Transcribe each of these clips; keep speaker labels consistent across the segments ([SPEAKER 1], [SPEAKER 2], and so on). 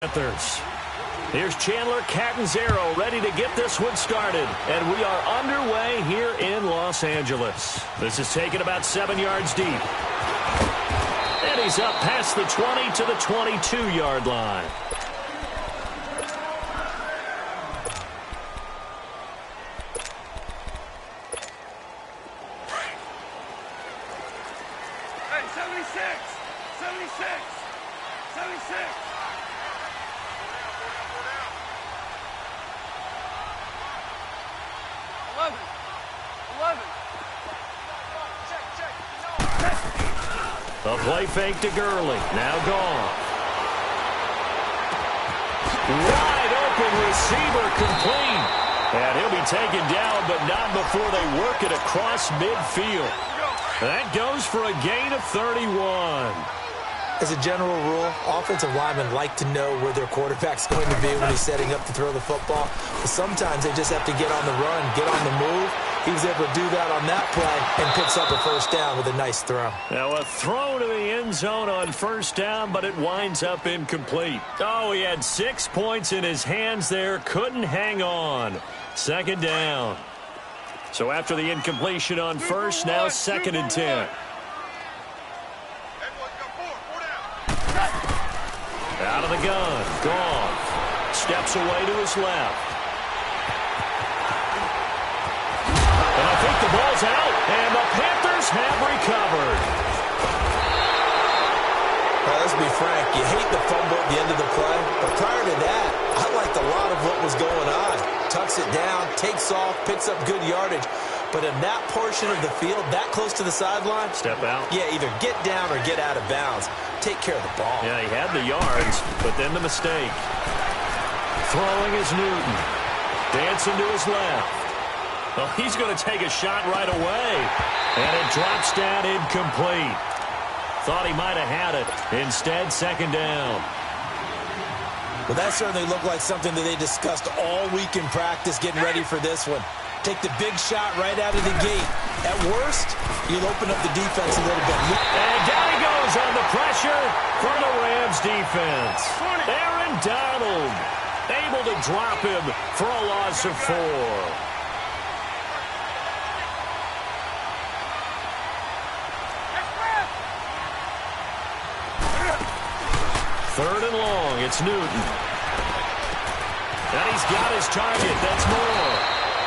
[SPEAKER 1] Panthers. Here's Chandler Catanzaro ready to get this one started. And we are underway here in Los Angeles. This is taken about 7 yards deep. And he's up past the 20 to the 22-yard line.
[SPEAKER 2] Hey, 76! 76! 76!
[SPEAKER 1] A play fake to Gurley. Now gone. Wide open receiver complete. And he'll be taken down, but not before they work it across midfield. That goes for a gain of 31.
[SPEAKER 3] As a general rule, offensive linemen like to know where their quarterback's going to be when he's setting up to throw the football. But sometimes they just have to get on the run, get on the move. He was able to do that on that play and picks up a first down with a nice throw.
[SPEAKER 1] Now a throw to the end zone on first down, but it winds up incomplete. Oh, he had 6 points in his hands there. Couldn't hang on. Second down. So after the incompletion on first, now 2nd and 10. Out of the gun. Goff steps away to his left. And I think the ball's out, and the Panthers have recovered.
[SPEAKER 3] Well, let's be frank. You hate the fumble at the end of the play, but prior to that, I liked a lot of what was going on. Tucks it down, takes off, picks up good yardage. But in that portion of the field, that close to the sideline,
[SPEAKER 1] step out.
[SPEAKER 3] Yeah, either get down or get out of bounds. Take care of the ball.
[SPEAKER 1] Yeah, he had the yards, but then the mistake. Throwing is Newton. Dancing to his left. Well, he's going to take a shot right away. And it drops down incomplete. Thought he might have had it. Instead, second down.
[SPEAKER 3] Well, that certainly looked like something that they discussed all week in practice getting ready for this one. Take the big shot right out of the gate. At worst, you'll open up the defense a little bit.
[SPEAKER 1] And down he goes on the pressure for the Rams defense. Aaron Donald able to drop him for a loss of 4. Third and long, it's Newton. And he's got his target, that's Moore.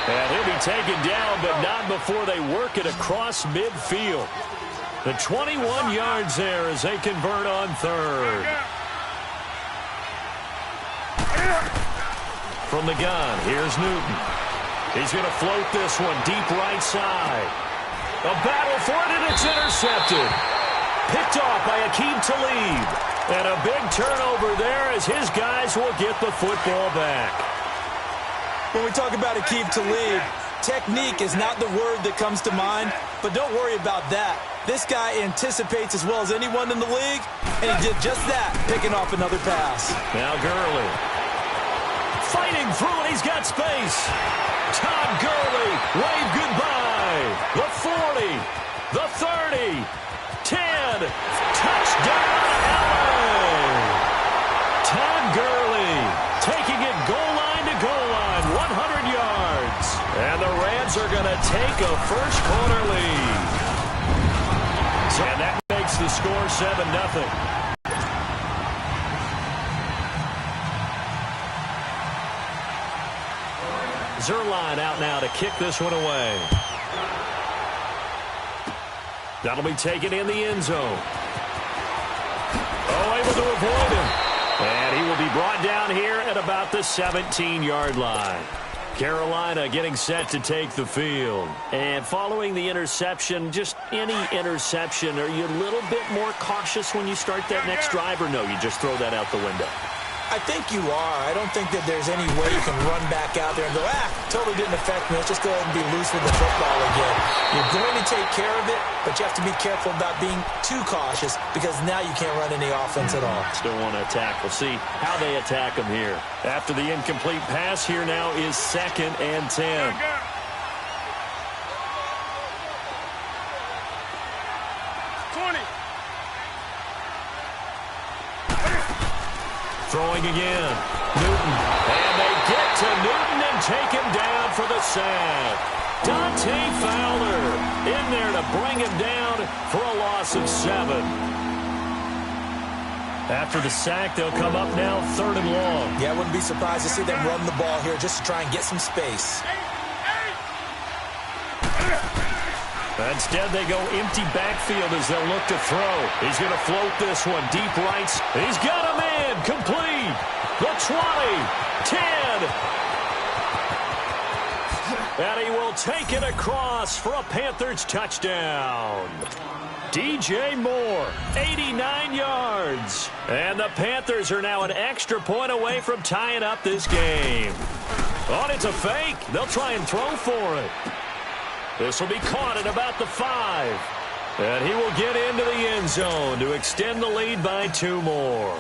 [SPEAKER 1] And he'll be taken down, but not before they work it across midfield. The 21 yards there as they convert on third. From the gun, here's Newton. He's going to float this one deep right side. A battle for it, and it's intercepted. Picked off by Aqib Talib. And a big turnover there as his guys will get the football back.
[SPEAKER 3] When we talk about Aqib Talib, technique is not the word that comes to mind, but don't worry about that. This guy anticipates as well as anyone in the league, and he did just that, picking off another pass.
[SPEAKER 1] Now Gurley. Fighting through, and he's got space. Todd Gurley, wave goodbye. The 40, the 30, 10, touchdown LA. Todd Gurley taking it goal line to goal line, 100 yards. And the Rams are going to take a first quarter lead. And that makes the score 7-0. Zerline out now to kick this one away. That'll be taken in the end zone. Oh, able to avoid him. And he will be brought down here at about the 17-yard line. Carolina getting set to take the field. And following the interception, just any interception, are you a little bit more cautious when you start that next drive, or no, you just throw that out the window?
[SPEAKER 3] I think you are. I don't think that there's any way you can run back out there and go, totally didn't affect me. Let's just go ahead and be loose with the football again. You're going to take care of it, but you have to be careful about being too cautious because now you can't run any offense at all.
[SPEAKER 1] Still want to attack. We'll see how they attack him here. After the incomplete pass, here now is 2nd and 10. throwing again. Newton. And they get to Newton and take him down for the sack. Dante Fowler in there to bring him down for a loss of 7. After the sack, they'll come up now 3rd and long.
[SPEAKER 3] Yeah, I wouldn't be surprised to see them run the ball here just to try and get some space.
[SPEAKER 1] Instead, they go empty backfield as they'll look to throw. He's going to float this one. Deep rights. He's got a man. Complete. The 20. 10. And he will take it across for a Panthers touchdown. DJ Moore, 89 yards. And the Panthers are now an extra point away from tying up this game. Oh, it's a fake. They'll try and throw for it. This will be caught at about the 5. And he will get into the end zone to extend the lead by 2 more.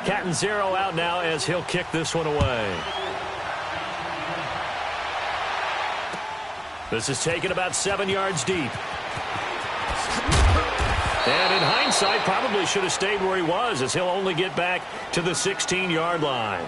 [SPEAKER 1] Cat and 0 out now as he'll kick this one away. This is taken about 7 yards deep. And in hindsight, probably should have stayed where he was as he'll only get back to the 16-yard line.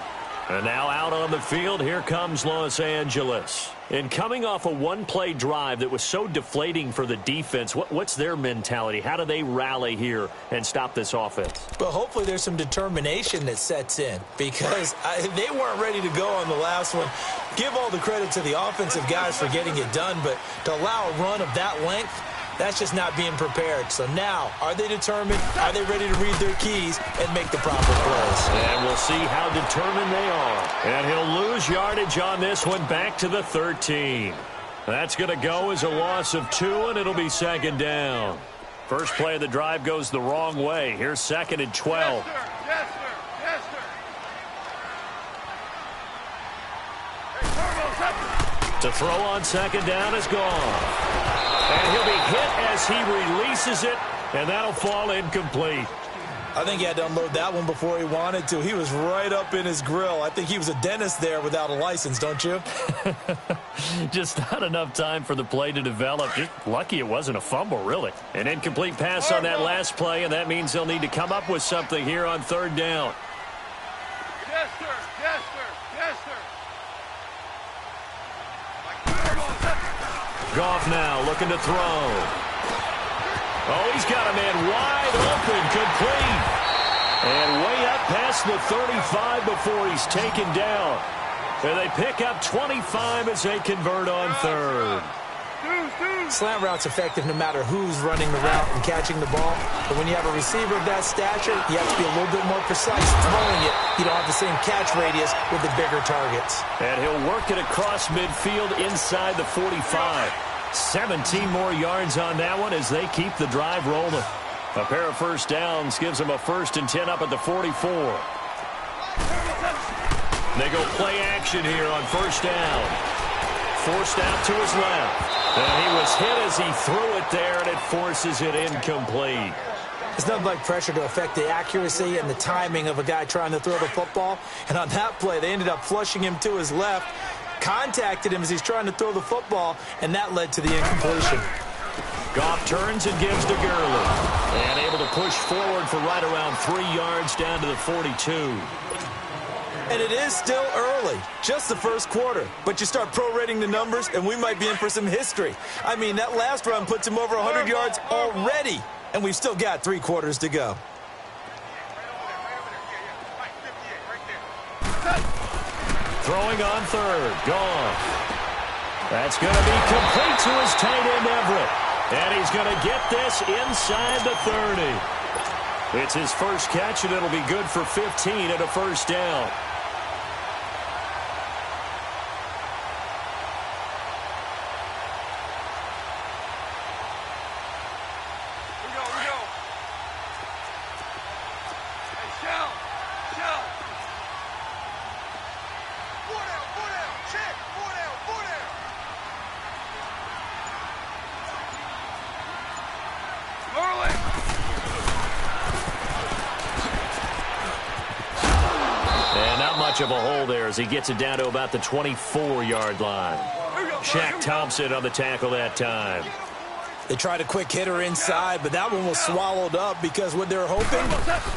[SPEAKER 1] And now out on the field, here comes Los Angeles. And coming off a one-play drive that was so deflating for the defense, what's their mentality? How do they rally here and stop this offense?
[SPEAKER 3] Well, hopefully there's some determination that sets in because they weren't ready to go on the last one. Give all the credit to the offensive guys for getting it done, but to allow a run of that length, that's just not being prepared. So now, are they determined? Are they ready to read their keys and make the proper plays?
[SPEAKER 1] And we'll see how determined they are. And he'll lose yardage on this one back to the 13. That's going to go as a loss of 2, and it'll be 2nd down. First play of the drive goes the wrong way. Here's 2nd and 12.
[SPEAKER 2] Yes, sir. Yes, sir. Yes, sir.
[SPEAKER 1] To throw on 2nd down is gone. And he'll be hit as he releases it, and that'll fall incomplete.
[SPEAKER 3] I think he had to unload that one before he wanted to. He was right up in his grill. I think he was a dentist there without a license, don't you?
[SPEAKER 1] Just not enough time for the play to develop. Just lucky it wasn't a fumble, really. An incomplete pass on that last play, and that means they'll need to come up with something here on 3rd down.
[SPEAKER 2] Yes, sir. Yes, sir. Yes, sir.
[SPEAKER 1] Goff now looking to throw. Oh, he's got a man wide open, complete. And way up past the 35 before he's taken down. And they pick up 25 as they convert on 3rd.
[SPEAKER 3] Slant route's effective no matter who's running the route and catching the ball. But when you have a receiver of that stature, you have to be a little bit more precise throwing it. You don't have the same catch radius with the bigger targets.
[SPEAKER 1] And he'll work it across midfield inside the 45. 17 more yards on that one as they keep the drive rolling. A pair of first downs gives them a 1st and 10 up at the 44. They go play action here on 1st down. Forced out to his left. And he was hit as he threw it there, and it forces it incomplete.
[SPEAKER 3] It's nothing like pressure to affect the accuracy and the timing of a guy trying to throw the football. And on that play, they ended up flushing him to his left, contacted him as he's trying to throw the football, and that led to the incompletion.
[SPEAKER 1] Goff turns and gives to Gurley. And able to push forward for right around 3 yards down to the 42.
[SPEAKER 3] And it is still early, just the first quarter. But you start prorating the numbers, and we might be in for some history. I mean, that last run puts him over 100 yards already, and we've still got 3 quarters to go.
[SPEAKER 1] Throwing on 3rd, Goff. That's going to be complete to his tight end, Everett. And he's going to get this inside the 30. It's his first catch, and it'll be good for 15 at a 1st down. Of a hole there as he gets it down to about the 24-yard line. Shaq Thompson on the tackle that time.
[SPEAKER 3] They tried a quick hitter inside, but that one was swallowed up because what they're hoping,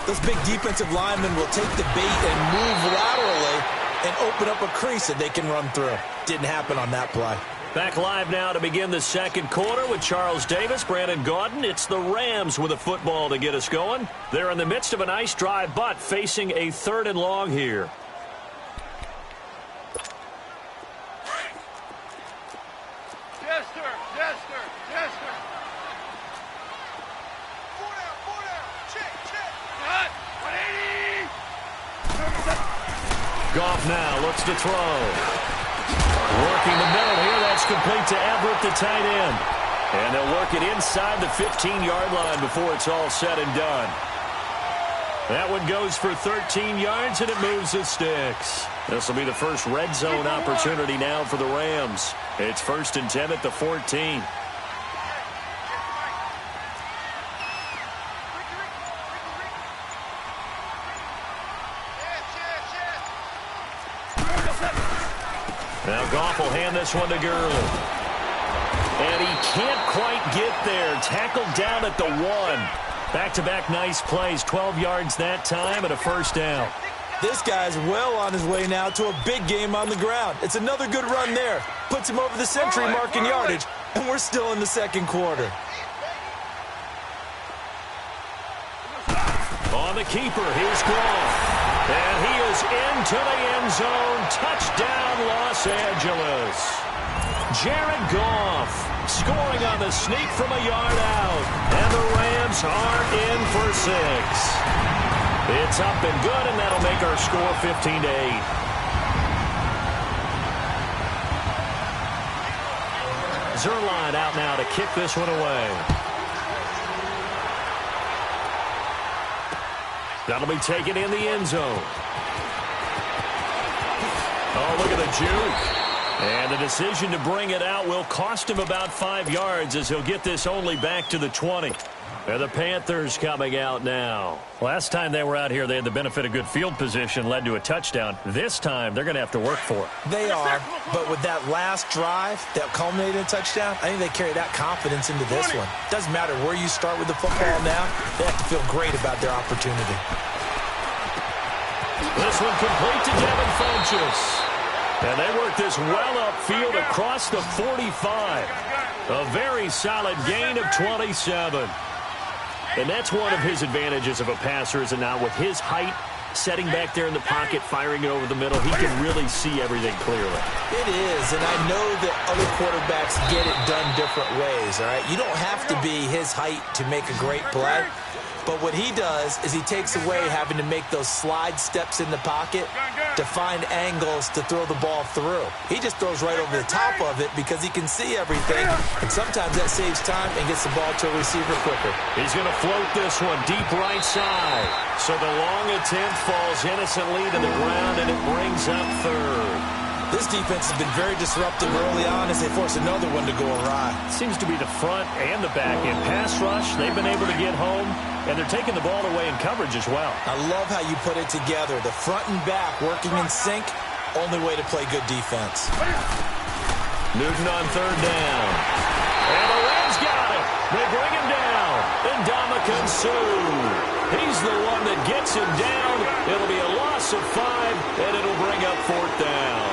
[SPEAKER 3] this big defensive lineman will take the bait and move laterally and open up a crease that they can run through. Didn't happen on that play.
[SPEAKER 1] Back live now to begin the second quarter with Charles Davis, Brandon Gaudin. It's the Rams with a football to get us going. They're in the midst of a nice drive, but facing a 3rd and long here.
[SPEAKER 2] Yes, sir. Yes, sir. Yes, sir. 4 down. Check. Cut. 180.
[SPEAKER 1] Goff now looks to throw. Working the middle here. That's complete to Everett, the tight end. And they'll work it inside the 15-yard line before it's all said and done. That one goes for 13 yards, and it moves the sticks. This will be the first red zone opportunity now for the Rams. It's 1st and 10 at the 14. Now Goff will hand this one to Gurley. And he can't quite get there. Tackled down at the 1. Back-to-back nice plays. 12 yards that time and a first down.
[SPEAKER 3] This guy's well on his way now to a big game on the ground. It's another good run there. Puts him over the century mark in yardage, and we're still in the second quarter.
[SPEAKER 1] On the keeper, here's Goff. And he is into the end zone. Touchdown, Los Angeles. Jared Goff scoring on the sneak from a yard out. And the Rams are in for 6. It's up and good, and that'll make our score 15-8. Zerline out now to kick this one away. That'll be taken in the end zone. Oh, look at the juke. And the decision to bring it out will cost him about 5 yards as he'll get this only back to the 20. And the Panthers coming out now. Last time they were out here, they had the benefit of good field position, led to a touchdown. This time, they're going to have to work for it.
[SPEAKER 3] They are, but with that last drive that culminated in a touchdown, I think they carry that confidence into this one. Doesn't matter where you start with the football now, they have to feel great about their opportunity.
[SPEAKER 1] This one complete to Devin Funchess. And they work this well upfield across the 45. A very solid gain of 27. And that's one of his advantages of a passer, is it not? With his height, setting back there in the pocket, firing it over the middle, he can really see everything clearly.
[SPEAKER 3] It is, and I know that other quarterbacks get it done different ways, all right? You don't have to be his height to make a great play. But what he does is he takes away having to make those slide steps in the pocket to find angles to throw the ball through. He just throws right over the top of it because he can see everything, and sometimes that saves time and gets the ball to a receiver quicker.
[SPEAKER 1] He's going to float this one deep right side. So the long attempt falls innocently to the ground, and it brings up 3rd.
[SPEAKER 3] This defense has been very disruptive early on as they force another one to go awry.
[SPEAKER 1] Seems to be the front and the back. In pass rush, they've been able to get home, and they're taking the ball away in coverage as well.
[SPEAKER 3] I love how you put it together. The front and back working in sync, only way to play good defense.
[SPEAKER 1] Newton on 3rd down. And the Rams got it. They bring him down. And Ndamukong Suh. He's the one that gets him down. It'll be a loss of 5, and it'll bring up 4th down.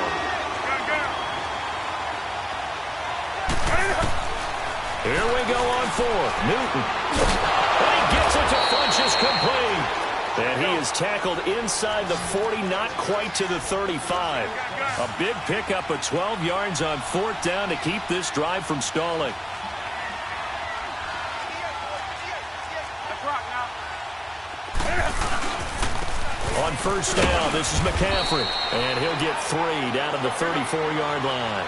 [SPEAKER 1] Here we go on 4th. Newton. And he gets it to Funchess complete. And he is tackled inside the 40, not quite to the 35. A big pickup of 12 yards on 4th down to keep this drive from stalling. On 1st down, this is McCaffrey. And he'll get 3 down to the 34-yard line.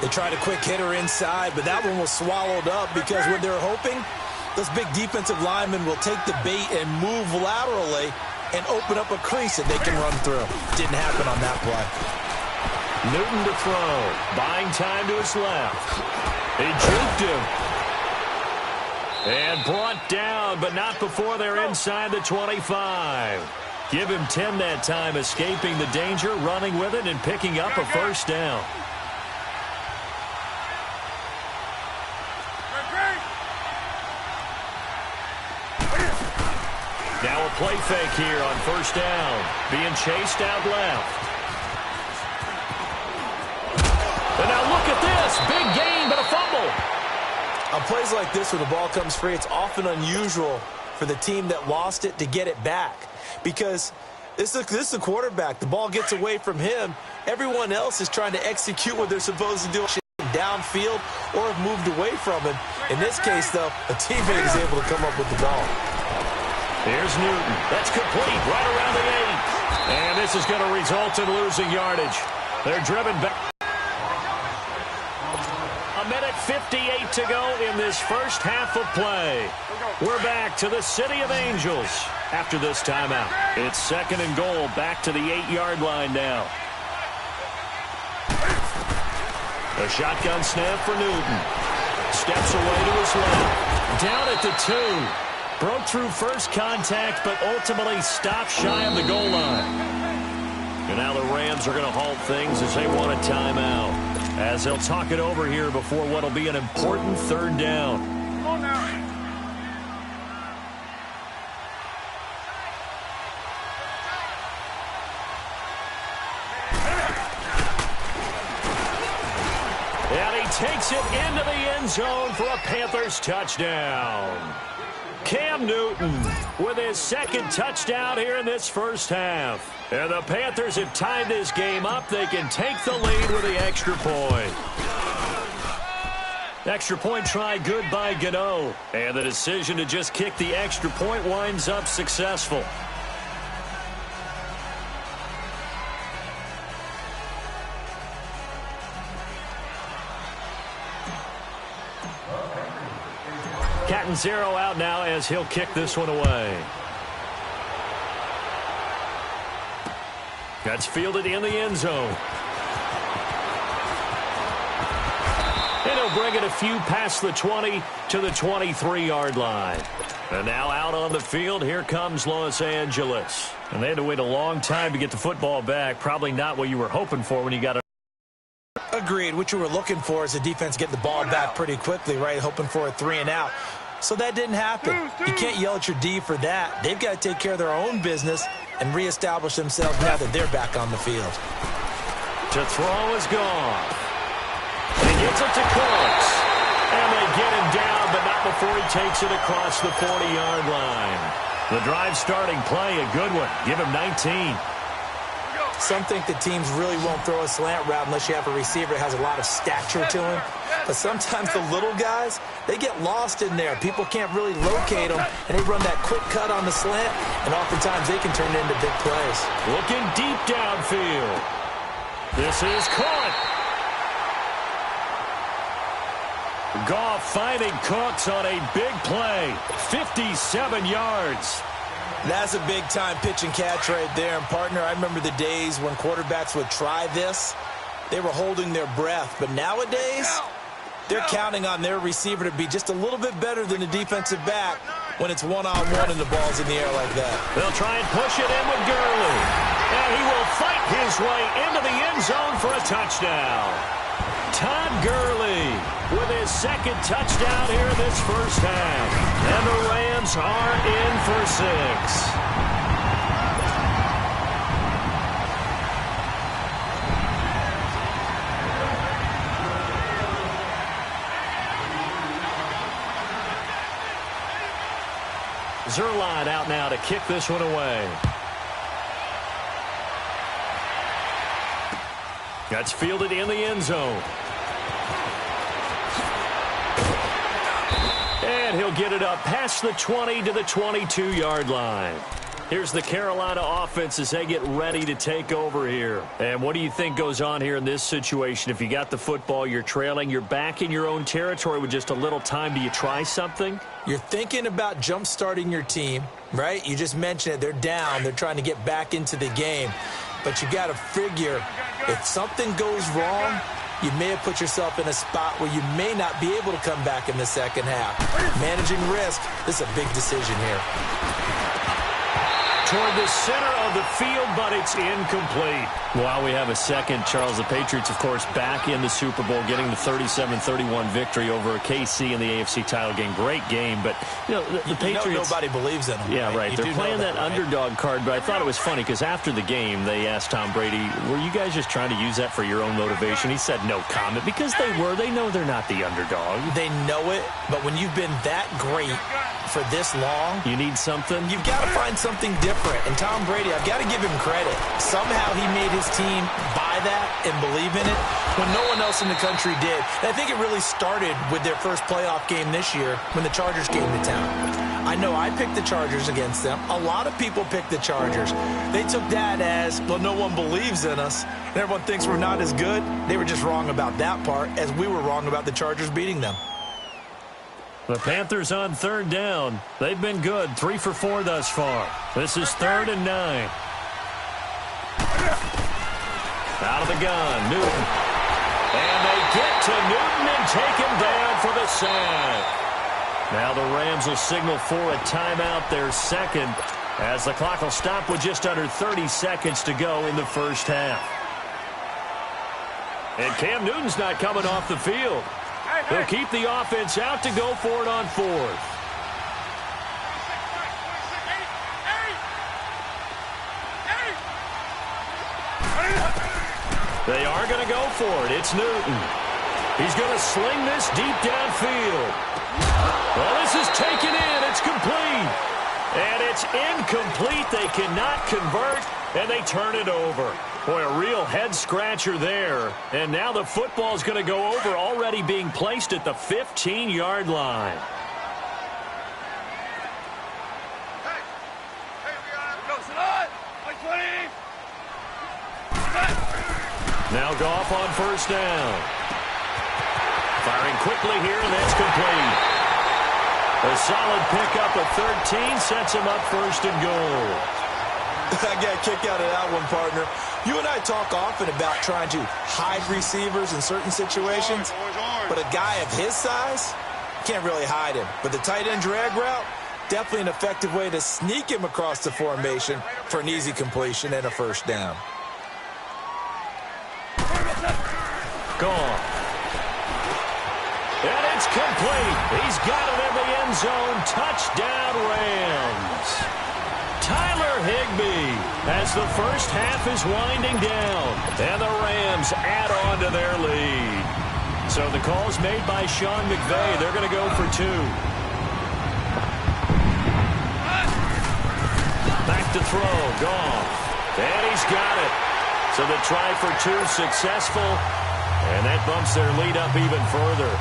[SPEAKER 3] They tried a quick hitter inside, but that one was swallowed up because what they're hoping, those big defensive linemen will take the bait and move laterally and open up a crease that they can run through. Didn't happen on that play.
[SPEAKER 1] Newton to throw. Buying time to his left. He juked him. And brought down, but not before they're inside the 25. Give him 10 that time, escaping the danger, running with it, and picking up a first down. play fake here on first down. Being chased out left. And now look at this. Big gain, but a fumble.
[SPEAKER 3] On plays like this where the ball comes free, it's often unusual for the team that lost it to get it back. Because this is the quarterback. The ball gets away from him. Everyone else is trying to execute what they're supposed to do downfield or have moved away from him. In this case, though, a teammate is able to come up with the ball.
[SPEAKER 1] Here's Newton. That's complete right around the 8. And this is going to result in losing yardage. They're driven back. A minute 58 to go in this first half of play. We're back to the City of Angels after this timeout. It's 2nd and goal, back to the 8-yard line now. A shotgun snap for Newton. Steps away to his left. Down at the 2. Broke through first contact, but ultimately stopped shy of the goal line. And now the Rams are going to halt things as they want a timeout, as they'll talk it over here before what will be an important 3rd down.
[SPEAKER 2] Come on now.
[SPEAKER 1] And he takes it into the end zone for a Panthers touchdown. Cam Newton with his 2nd touchdown here in this first half. And the Panthers have tied this game up. They can take the lead with the extra point. Extra point try good by Gano. And the decision to just kick the extra point winds up successful. Catanzaro out now as he'll kick this one away. That's fielded in the end zone. And he'll bring it a few past the 20 to the 23-yard line. And now out on the field, here comes Los Angeles. And they had to wait a long time to get the football back. Probably not what you were hoping for when you got it.
[SPEAKER 3] Agreed. What you were looking for is the defense getting the ball back pretty quickly, right? Hoping for a 3 and out. So that didn't happen. You can't yell at your D for that. They've got to take care of their own business and reestablish themselves now that they're back on the field.
[SPEAKER 1] To throw is gone. He gets it to Cooks. And they get him down, but not before he takes it across the 40-yard line. The drive starting play, a good one. Give him 19.
[SPEAKER 3] Some think that teams really won't throw a slant route unless you have a receiver that has a lot of stature to him. But sometimes the little guys, they get lost in there. People can't really locate them, and they run that quick cut on the slant, and oftentimes they can turn it into big plays.
[SPEAKER 1] Looking deep downfield. This is caught. Goff finding Cooks on a big play. 57 yards.
[SPEAKER 3] That's a big-time pitch and catch right there. And, partner, I remember the days when quarterbacks would try this. They were holding their breath. But nowadays, they're counting on their receiver to be just a little bit better than the defensive back when it's one-on-one and the ball's in the air like that.
[SPEAKER 1] They'll try and push it in with Gurley. And he will fight his way into the end zone for a touchdown. Todd Gurley with his 2nd touchdown here in this first half. And the Rams are in for 6. Zerline out now to kick this one away. That's fielded in the end zone. And he'll get it up past the 20 to the 22-yard line. Here's the Carolina offense as they get ready to take over here. And what do you think goes on here in this situation? If you got the football, you're trailing, you're back in your own territory with just a little time. Do you try something?
[SPEAKER 3] You're thinking about jump-starting your team, right? You just mentioned it. They're down. They're trying to get back into the game. But you got to figure if something goes wrong, you may have put yourself in a spot where you may not be able to come back in the second half. Managing risk, this is a big decision here.
[SPEAKER 1] toward the center of the field, but it's incomplete. While we have a second, Charles, the Patriots, of course, back in the Super Bowl, getting the 37-31 victory over KC in the AFC title game. Great game, but, you know, the Patriots...
[SPEAKER 3] nobody believes in them.
[SPEAKER 1] Yeah, right. They're playing that
[SPEAKER 3] right?
[SPEAKER 1] underdog card, but I thought it was funny because after the game, they asked Tom Brady, were you guys just trying to use that for your own motivation? He said no comment because they were. They know they're not the underdog.
[SPEAKER 3] They know it, but when you've been that great for this long,
[SPEAKER 1] you need something.
[SPEAKER 3] You've got to find something different. And Tom Brady, I've got to give him credit. Somehow he made his team buy that and believe in it when no one else in the country did. And I think it really started with their first playoff game this year when the Chargers came to town. I know I picked the Chargers against them. A lot of people picked the Chargers. They took that as, well, no one believes in us, and everyone thinks we're not as good. They were just wrong about that part, as we were wrong about the Chargers beating them.
[SPEAKER 1] The Panthers on third down. They've been good, 3 for 4 thus far. This is 3rd and 9. Out of the gun, Newton. And they get to Newton and take him down for the sack. Now the Rams will signal for a timeout, their second, as the clock will stop with just under 30 seconds to go in the first half. And Cam Newton's not coming off the field. They'll keep the offense out to go for it on 4th. They are going to go for it. It's Newton. He's going to sling this deep downfield. Well, this is taken in. It's complete. And it's incomplete. They cannot convert, and they turn it over. Boy, a real head-scratcher there. And now the football is going to go over, already being placed at the 15-yard line. Now Goff on first down. Firing quickly here, and that's complete. A solid pickup of 13 sets him up 1st and goal.
[SPEAKER 3] I got a kick out of that one, partner. You and I talk often about trying to hide receivers in certain situations, but a guy of his size can't really hide him. But the tight end drag route, definitely an effective way to sneak him across the formation for an easy completion and a first down.
[SPEAKER 1] Gone. And it's complete. He's got it in the end zone. Touchdown, Rams. Tyler Higbee as the first half is winding down. And the Rams add on to their lead. So the call's made by Sean McVay. They're going to go for 2. Back to throw. Goff. And he's got it. So the try for 2 successful. And that bumps their lead up even further.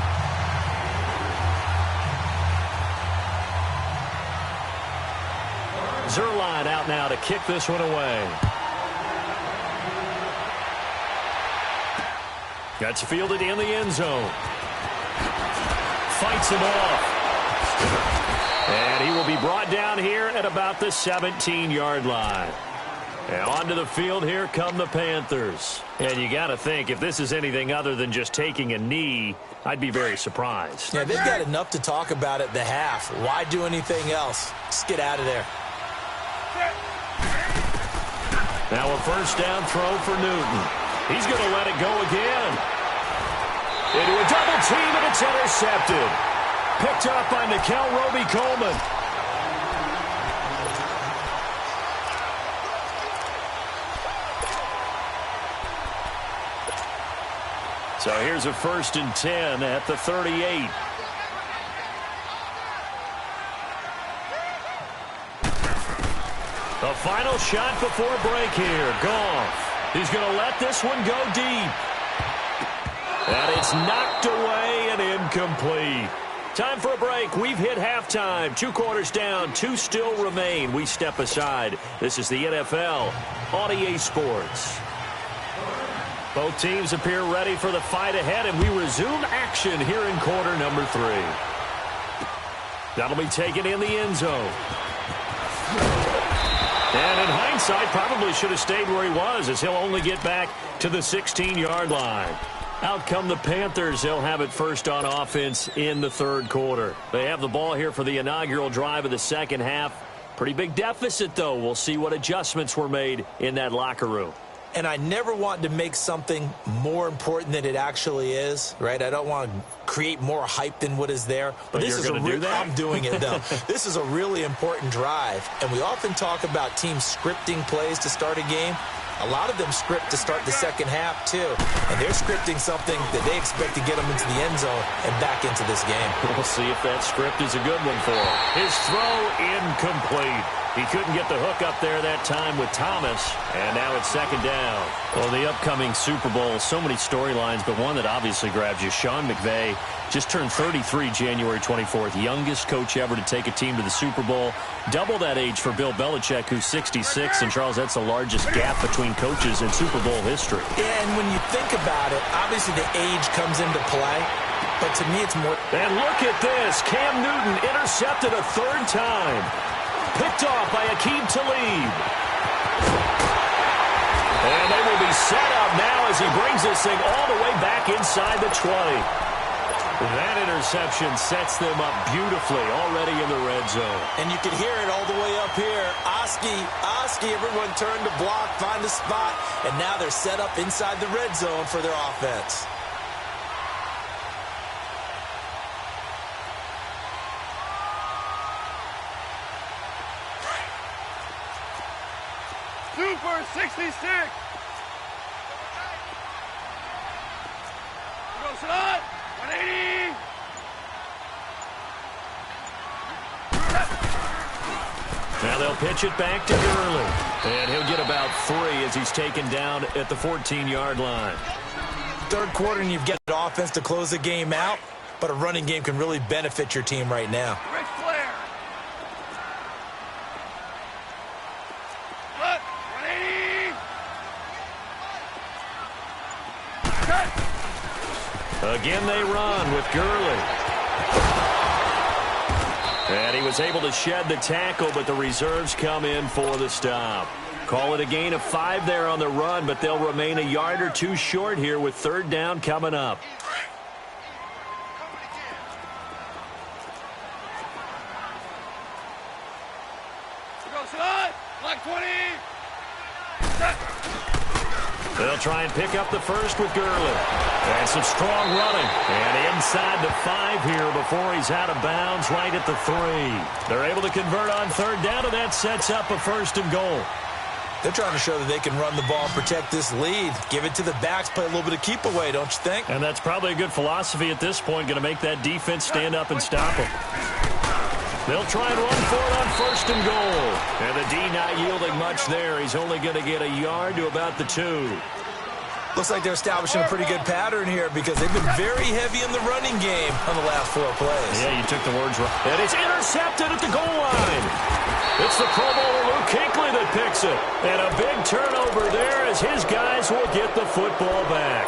[SPEAKER 1] Zerline out now to kick this one away. Gets fielded in the end zone. Fights it off. And he will be brought down here at about the 17-yard line. And onto the field, here come the Panthers. And you got to think, if this is anything other than just taking a knee, I'd be very surprised.
[SPEAKER 3] Yeah, they've got enough to talk about at the half. Why do anything else? Just get out of there.
[SPEAKER 1] Now a first down throw for Newton. He's going to let it go again. Into a double team, and it's intercepted. Picked up by Nickel Roby-Coleman. So here's a 1st and 10 at the 38. The final shot before break here. Goff. He's going to let this one go deep. And it's knocked away and incomplete. Time for a break. We've hit halftime. 2 quarters down. 2 still remain. We step aside. This is the NFL on EA Sports. Both teams appear ready for the fight ahead, and we resume action here in quarter number 3. That'll be taken in the end zone. And in hindsight, probably should have stayed where he was, as he'll only get back to the 16-yard line. Out come the Panthers. They'll have it first on offense in the 3rd quarter. They have the ball here for the inaugural drive of the second half. Pretty big deficit, though. We'll see what adjustments were made in that locker room.
[SPEAKER 3] And I never want to make something more important than it actually is, right? I don't want to create more hype than what is there. But this is
[SPEAKER 1] you're going to do that?
[SPEAKER 3] I'm doing it, though. This is a really important drive. And we often talk about teams scripting plays to start a game. A lot of them script to start the second half, too. And they're scripting something that they expect to get them into the end zone and back into this game.
[SPEAKER 1] We'll see if that script is a good one for him. His throw incomplete. He couldn't get the hook up there that time with Thomas, and now it's second down. Well, the upcoming Super Bowl, so many storylines, but one that obviously grabs you. Sean McVay just turned 33 January 24th, youngest coach ever to take a team to the Super Bowl. Double that age for Bill Belichick, who's 66, and Charles, that's the largest gap between coaches in Super Bowl history.
[SPEAKER 3] Yeah, and when you think about it, obviously the age comes into play, but to me it's more...
[SPEAKER 1] And look at this. Cam Newton intercepted a third time. Picked off by Aqib Talib. And they will be set up now as he brings this thing all the way back inside the 20. That interception sets them up beautifully already in the red zone.
[SPEAKER 3] And you can hear it all the way up here. Oski, everyone turned to block, find a spot, and now they're set up inside the red zone for their offense.
[SPEAKER 2] Super 66. Goes on. 180.
[SPEAKER 1] Now they'll pitch it back to Gurley. And he'll get about 3 as he's taken down at the 14-yard line.
[SPEAKER 3] Third quarter, and you've got an offense to close the game out, but a running game can really benefit your team right now.
[SPEAKER 2] Ric Flair. Look. 180. Cut.
[SPEAKER 1] Again they run with Gurley. And he was able to shed the tackle, but the reserves come in for the stop. Call it a gain of 5 there on the run, but they'll remain a yard or 2 short here with third down coming up.
[SPEAKER 2] Goes on. Block 20.
[SPEAKER 1] They'll try and pick up the first with Gurley. And some strong running. And inside the 5 here before he's out of bounds right at the 3. They're able to convert on third down, and that sets up a first and goal.
[SPEAKER 3] They're trying to show that they can run the ball and protect this lead. Give it to the backs, play a little bit of keep away, don't you think?
[SPEAKER 1] And that's probably a good philosophy at this point, going to make that defense stand up and stop them. They'll try and run for it on first and goal. And the D not yielding much there. He's only going to get a yard to about the 2.
[SPEAKER 3] Looks like they're establishing a pretty good pattern here because they've been very heavy in the running game on the last 4 plays.
[SPEAKER 1] Yeah, you took the words right. And it's intercepted at the goal line. It's the Pro Bowler Luke Kuechly that picks it. And a big turnover there as his guys will get the football back.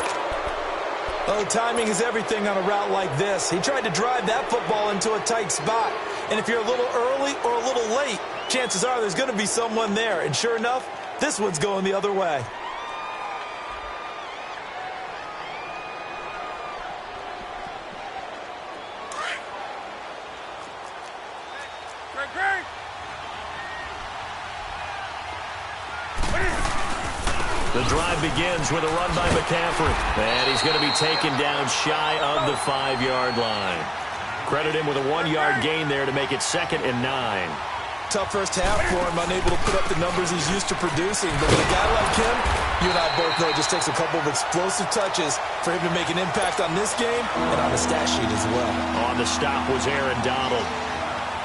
[SPEAKER 3] Oh, timing is everything on a route like this. He tried to drive that football into a tight spot. And if you're a little early or a little late, chances are there's going to be someone there. And sure enough, this one's going the other way.
[SPEAKER 1] The drive begins with a run by McCaffrey. And he's going to be taken down shy of the 5-yard line. Credit him with a 1-yard gain there to make it 2nd and 9.
[SPEAKER 3] Tough first half for him, unable to put up the numbers he's used to producing. But with a guy like him, you and I both know it just takes a couple of explosive touches for him to make an impact on this game and on the stat sheet as well.
[SPEAKER 1] On the stop was Aaron Donald.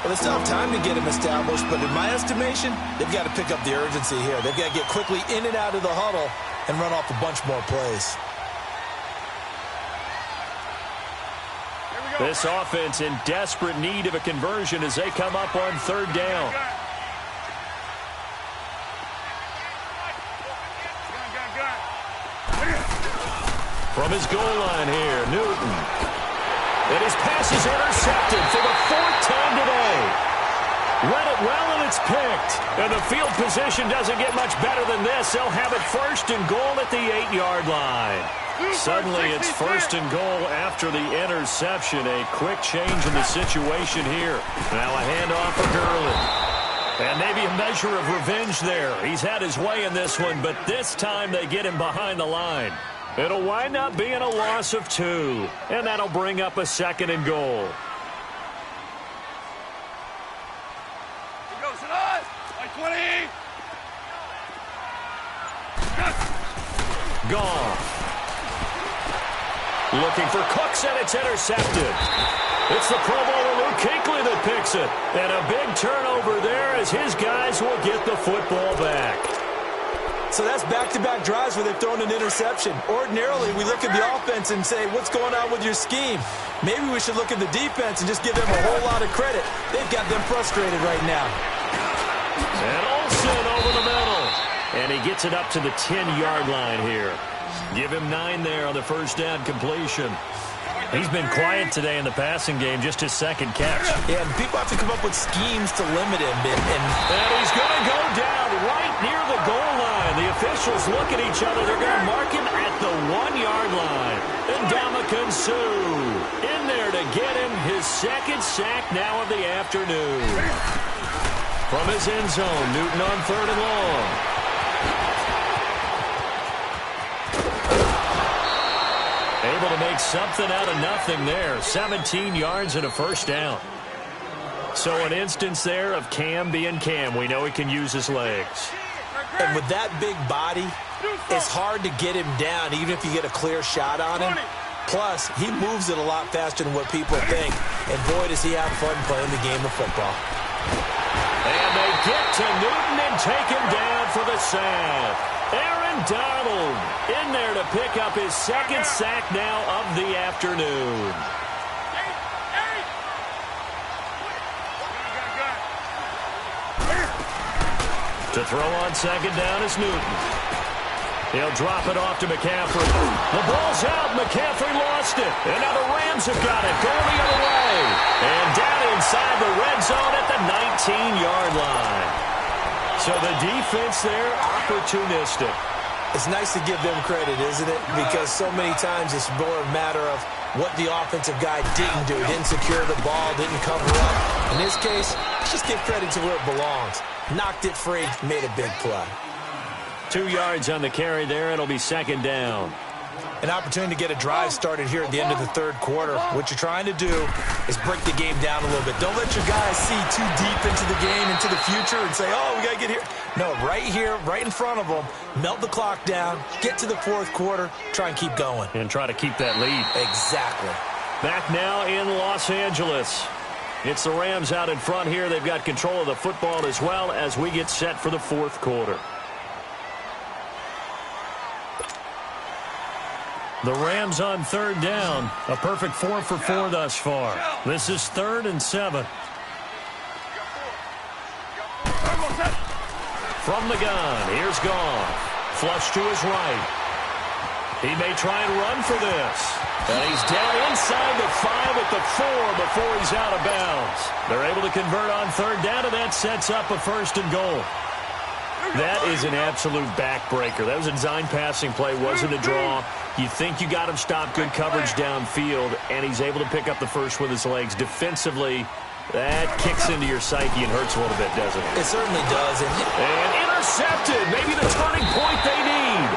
[SPEAKER 3] Well, they still have time to get him established, but in my estimation, they've got to pick up the urgency here. They've got to get quickly in and out of the huddle and run off a bunch more plays.
[SPEAKER 1] This offense in desperate need of a conversion as they come up on third down. From his goal line here, Newton. And his pass is intercepted for the 4th time today. Read it well, and it's picked. And the field position doesn't get much better than this. They'll have it first and goal at the 8-yard line. Suddenly it's first and goal after the interception. A quick change in the situation here. Now a handoff for Gurley. And maybe a measure of revenge there. He's had his way in this one, but this time they get him behind the line. It'll wind up being a loss of 2, and that'll bring up a 2nd and goal.
[SPEAKER 2] Here goes it on. Like 20.
[SPEAKER 1] Gone. Looking for Cooks, and it's intercepted. It's the Pro Bowler Luke Kuechly that picks it. And a big turnover there as his guys will get the football back.
[SPEAKER 3] So that's back-to-back drives where they've thrown an interception. Ordinarily, we look at the offense and say, what's going on with your scheme? Maybe we should look at the defense and just give them a whole lot of credit. They've got them frustrated right now.
[SPEAKER 1] And Olsen over the middle. And he gets it up to the 10-yard line here. Give him 9 there on the first down completion. He's been quiet today in the passing game, just his 2nd catch.
[SPEAKER 3] Yeah, and people have to come up with schemes to limit him.
[SPEAKER 1] And he's going to go down right near the goal line. The officials look at each other. They're going to mark him at the 1-yard line. And Ndamukong Suh in there to get him his 2nd sack now of the afternoon. From his end zone, Newton on 3rd and long. Able to make something out of nothing there. 17 yards and a first down. So an instance there of Cam being Cam. We know he can use his legs.
[SPEAKER 3] And with that big body, it's hard to get him down, even if you get a clear shot on him. Plus, he moves it a lot faster than what people think. And boy, does he have fun playing the game of football.
[SPEAKER 1] And they get to Newton and take him down for the sack. Aaron Donald in there to pick up his 2nd sack now of the afternoon. To throw on 2nd down is Newton. He'll drop it off to McCaffrey. The ball's out. McCaffrey lost it. And now the Rams have got it. Going the other way. And down inside the red zone at the 19-yard line. So the defense there, opportunistic.
[SPEAKER 3] It's nice to give them credit, isn't it? Because so many times it's more a matter of what the offensive guy didn't do. Didn't secure the ball, didn't cover up. In this case, let's just give credit to where it belongs. Knocked it free, made a big play.
[SPEAKER 1] 2 yards on the carry there. It'll be 2nd down.
[SPEAKER 3] An opportunity to get a drive started here at the end of the 3rd quarter. What you're trying to do is break the game down a little bit. Don't let your guys see too deep into the game, into the future, and say, oh, we got to get here. No, right here, right in front of them, melt the clock down, get to the 4th quarter, try and keep going.
[SPEAKER 1] And try to keep that lead.
[SPEAKER 3] Exactly.
[SPEAKER 1] Back now in Los Angeles. It's the Rams out in front here. They've got control of the football as well as we get set for the 4th quarter. The Rams on 3rd down. A perfect 4 for 4 thus far. This is 3rd and 7. From the gun, here's Goff. Flush to his right. He may try and run for this. And he's down inside the 5 at the 4 before he's out of bounds. They're able to convert on 3rd down, and that sets up a 1st and goal. That is an absolute backbreaker. That was a design passing play, wasn't a draw. You think you got him stopped, good coverage downfield, and he's able to pick up the first with his legs. Defensively, that kicks into your psyche and hurts a little bit, doesn't it?
[SPEAKER 3] It certainly does.
[SPEAKER 1] And intercepted, maybe the turning point they need.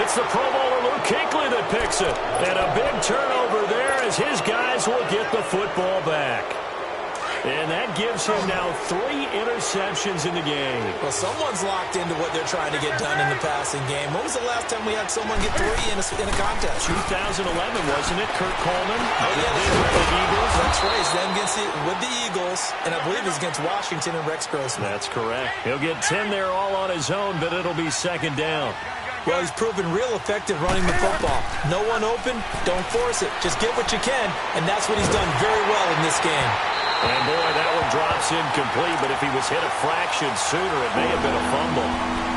[SPEAKER 1] It's the Pro Bowler Luke Kuechly that picks it. And a big turnover there as his guys will get the football back. And that gives him now 3 interceptions in the game.
[SPEAKER 3] Well, someone's locked into what they're trying to get done in the passing game. When was the last time we had someone get 3 in a contest?
[SPEAKER 1] 2011, wasn't it? Kurt Coleman.
[SPEAKER 3] Oh, yeah,
[SPEAKER 1] with the Eagles.
[SPEAKER 3] That's right. It's them with the Eagles, and I believe it's against Washington and Rex Grossman.
[SPEAKER 1] That's correct. He'll get 10 there all on his own, but it'll be 2nd down.
[SPEAKER 3] Well, he's proven real effective running the football. No one open, don't force it. Just get what you can, and that's what he's done very well in this game.
[SPEAKER 1] And, boy, that one drops incomplete, but if he was hit a fraction sooner, it may have been a fumble.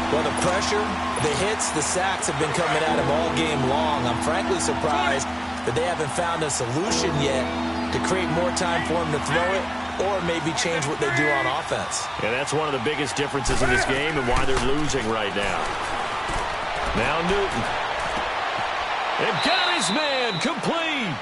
[SPEAKER 3] Well, the pressure, the hits, the sacks have been coming at him all game long. I'm frankly surprised that they haven't found a solution yet to create more time for him to throw it or maybe change what they do on offense.
[SPEAKER 1] And that's one of the biggest differences in this game and why they're losing right now. Now Newton. And got his man complete.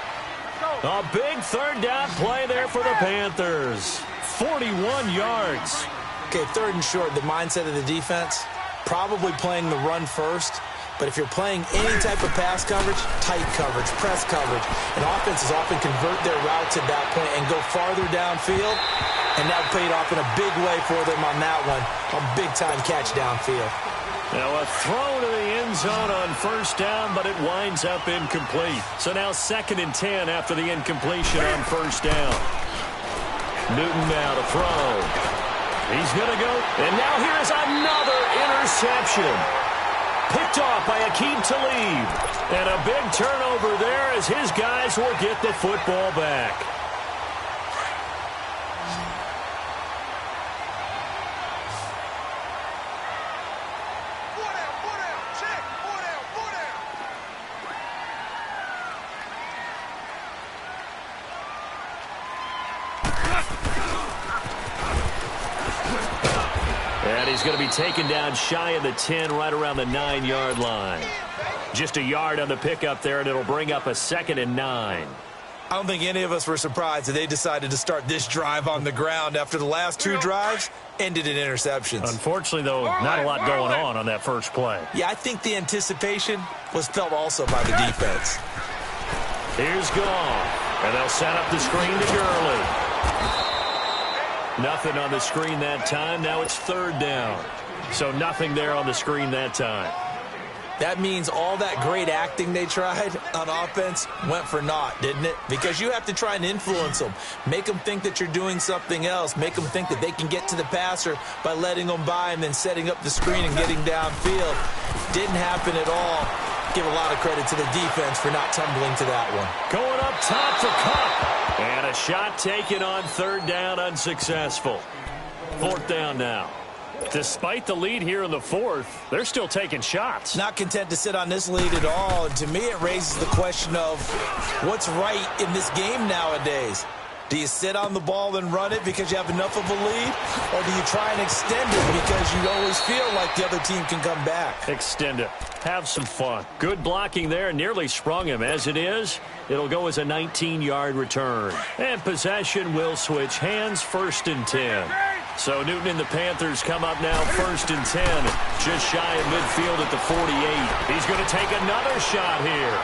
[SPEAKER 1] A big 3rd down play there for the Panthers. 41 yards.
[SPEAKER 3] Okay, 3rd and short, the mindset of the defense, probably playing the run first. But if you're playing any type of pass coverage, tight coverage, press coverage, and offenses often convert their routes at that point and go farther downfield, and that paid off in a big way for them on that one, a big-time catch downfield.
[SPEAKER 1] Now a throw to the end zone on 1st down, but it winds up incomplete. So now 2nd and 10 after the incompletion on 1st down. Newton now to throw. He's going to go, and now here is another interception. Picked off by Akeem Talib. And a big turnover there as his guys will get the football back. And he's going to be taken down shy of the 10, right around the 9-yard line. Just a yard on the pickup there, and it'll bring up a 2nd and 9.
[SPEAKER 3] I don't think any of us were surprised that they decided to start this drive on the ground after the last 2 drives ended in interceptions.
[SPEAKER 1] Unfortunately, though, not a lot going on that first play.
[SPEAKER 3] Yeah, I think the anticipation was felt also by the defense.
[SPEAKER 1] Here's Goff, and they'll set up the screen to Gurley. Nothing on the screen that time. Now it's 3rd down. So nothing there on the screen that time.
[SPEAKER 3] That means all that great acting they tried on offense went for naught, didn't it? Because you have to try and influence them. Make them think that you're doing something else. Make them think that they can get to the passer by letting them by and then setting up the screen and getting downfield. Didn't happen at all. Give a lot of credit to the defense for not tumbling to that one.
[SPEAKER 1] Going up top for Cup. And a shot taken on 3rd down, unsuccessful. 4th down now. Despite the lead here in the 4th, they're still taking shots.
[SPEAKER 3] Not content to sit on this lead at all. And to me, it raises the question of what's right in this game nowadays. Do you sit on the ball and run it because you have enough of a lead? Or do you try and extend it because you always feel like the other team can come back?
[SPEAKER 1] Extend it. Have some fun. Good blocking there. Nearly sprung him. As it is, it'll go as a 19-yard return. And possession will switch hands. 1st and 10. So Newton and the Panthers come up now 1st and 10. Just shy of midfield at the 48. He's going to take another shot here.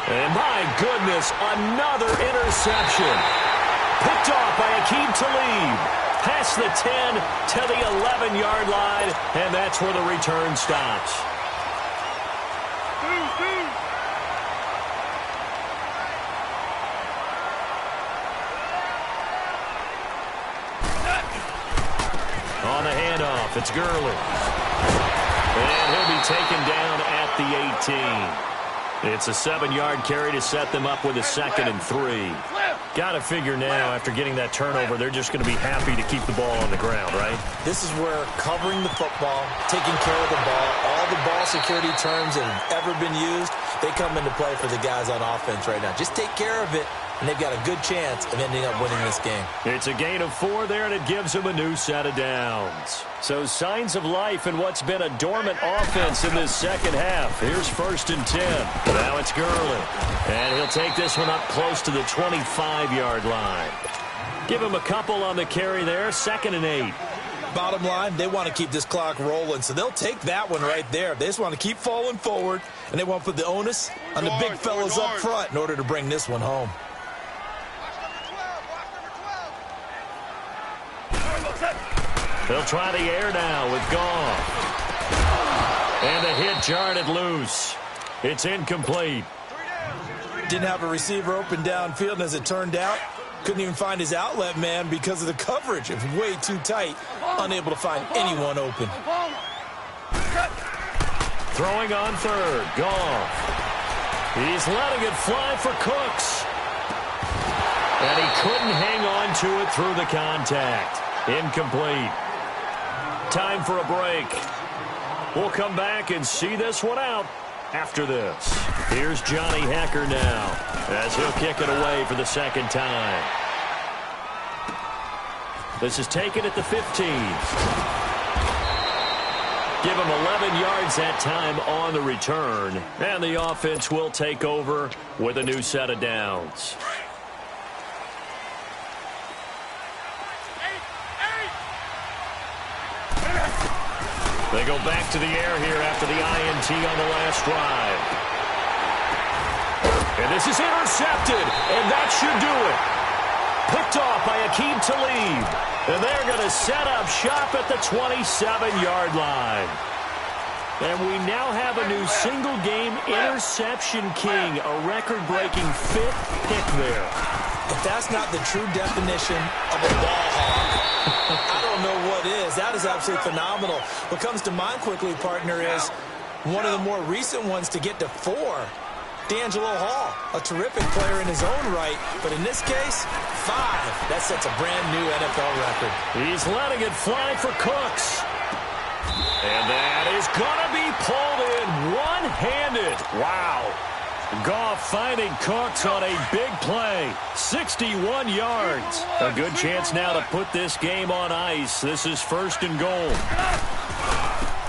[SPEAKER 1] And my goodness, another interception. Picked off by Akeem Talib. Past the 10 to the 11-yard line, and that's where the return stops. On the handoff, it's Gurley. And he'll be taken down at the 18. It's a 7-yard carry to set them up with a 2nd and 3. Got to figure now, after getting that turnover, they're just going to be happy to keep the ball on the ground, right?
[SPEAKER 3] This is where covering the football, taking care of the ball, all the ball security terms that have ever been used, they come into play for the guys on offense right now. Just take care of it, and they've got a good chance of ending up winning this game. It's
[SPEAKER 1] a gain of 4 there, and it gives them a new set of downs. So signs of life in what's been a dormant offense in this second half. Here's 1st and 10. Now it's Gurley. And he'll take this one up close to the 25-yard line. Give him a couple on the carry there. 2nd and 8.
[SPEAKER 3] Bottom line, they want to keep this clock rolling, so they'll take that one right there. They just want to keep falling forward, and they want to put the onus on the big fellas up front in order to bring this one home.
[SPEAKER 1] They'll try the air now with Goff. And the hit jarred it loose. It's incomplete.
[SPEAKER 3] Didn't have a receiver open downfield, and as it turned out, couldn't even find his outlet man because of the coverage. It was way too tight, unable to find anyone open.
[SPEAKER 1] Throwing on 3rd, Goff. He's letting it fly for Cooks. And he couldn't hang on to it through the contact. Incomplete. Time for a break. We'll come back and see this one out after this. Here's Johnny Hacker now as he'll kick it away for the 2nd time. This is taken at the 15. Give him 11 yards that time on the return. And the offense will take over with a new set of downs. They go back to the air here after the INT on the last drive. And this is intercepted, and that should do it. Picked off by Aqib Talib. And they're going to set up shop at the 27-yard line. And we now have a new single-game interception king, a record-breaking 5th pick there.
[SPEAKER 3] If that's not the true definition of a ball hog, I don't know what is. That is absolutely phenomenal. What comes to mind quickly, partner, is one of the more recent ones to get to 4. D'Angelo Hall, a terrific player in his own right, but in this case, 5. That sets a brand-new NFL record.
[SPEAKER 1] He's letting it fly for Cooks. And that is going to be pulled in one-handed. Wow. Goff finding Cooks on a big play. 61 yards. A good chance now to put this game on ice. This is 1st and goal.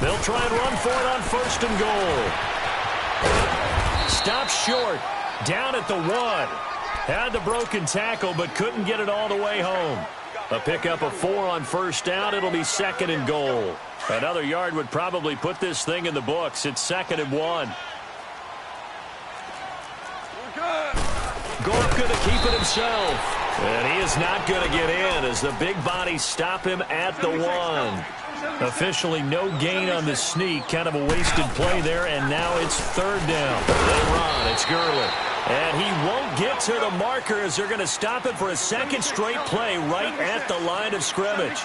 [SPEAKER 1] They'll try and run for it on 1st and goal. Stopped short. Down at the 1. Had the broken tackle, but couldn't get it all the way home. A pickup of 4 on 1st down. It'll be 2nd and goal. Another yard would probably put this thing in the books. It's 2nd and 1. Goff going to keep it himself. And he is not going to get in as the big bodies stop him at the 1. Officially no gain on the sneak. Kind of a wasted play there, and now it's 3rd down. They run. It's Gurley. And he won't get to the marker as they're going to stop it for a 2nd straight play right at the line of scrimmage.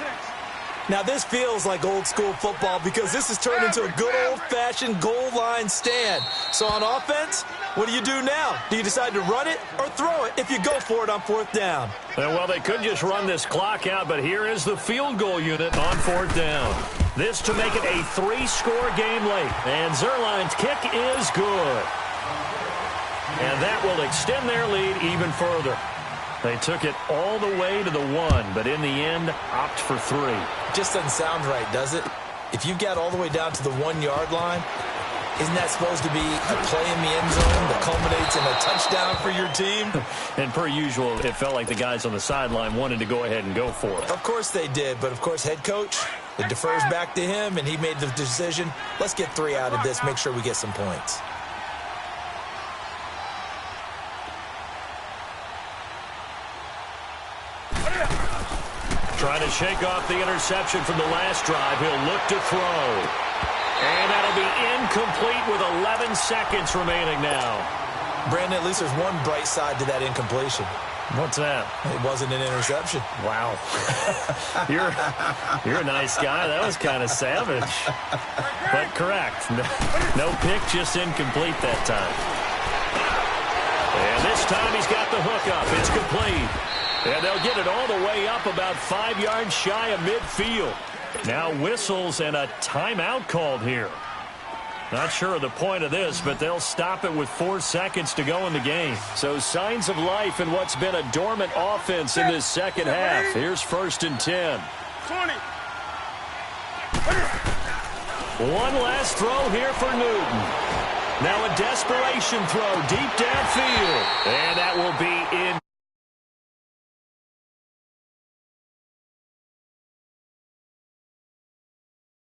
[SPEAKER 3] Now, this feels like old-school football because this has turned into a good old-fashioned goal line stand. So on offense, what do you do now? Do you decide to run it or throw it if you go for it on 4th down?
[SPEAKER 1] Well, they could just run this clock out, but here is the field goal unit on 4th down. This to make it a 3-score game late. And Zerline's kick is good. And that will extend their lead even further. They took it all the way to the 1, but in the end, opt for 3.
[SPEAKER 3] Just doesn't sound right, does it? If you get all the way down to the 1-yard line, isn't that supposed to be a play in the end zone that culminates in a touchdown for your team?
[SPEAKER 1] And per usual, it felt like the guys on the sideline wanted to go ahead and go for it.
[SPEAKER 3] Of course they did, but of course head coach, it defers back to him, and he made the decision, let's get 3 out of this, make sure we get some points.
[SPEAKER 1] Trying to shake off the interception from the last drive. He'll look to throw. And that'll be incomplete with 11 seconds remaining now.
[SPEAKER 3] Brandon, at least there's one bright side to that incompletion.
[SPEAKER 1] What's that?
[SPEAKER 3] It wasn't an interception.
[SPEAKER 1] Wow. You're a nice guy. That was kind of savage. But correct. No pick, just incomplete that time. And this time he's got the hook up. It's complete. And they'll get it all the way up about 5 yards shy of midfield. Now whistles and a timeout called here. Not sure of the point of this, but they'll stop it with 4 seconds to go in the game. So signs of life in what's been a dormant offense in this second half. Here's 1st and 10.
[SPEAKER 2] 20.
[SPEAKER 1] One last throw here for Newton. Now a desperation throw deep downfield. And that will be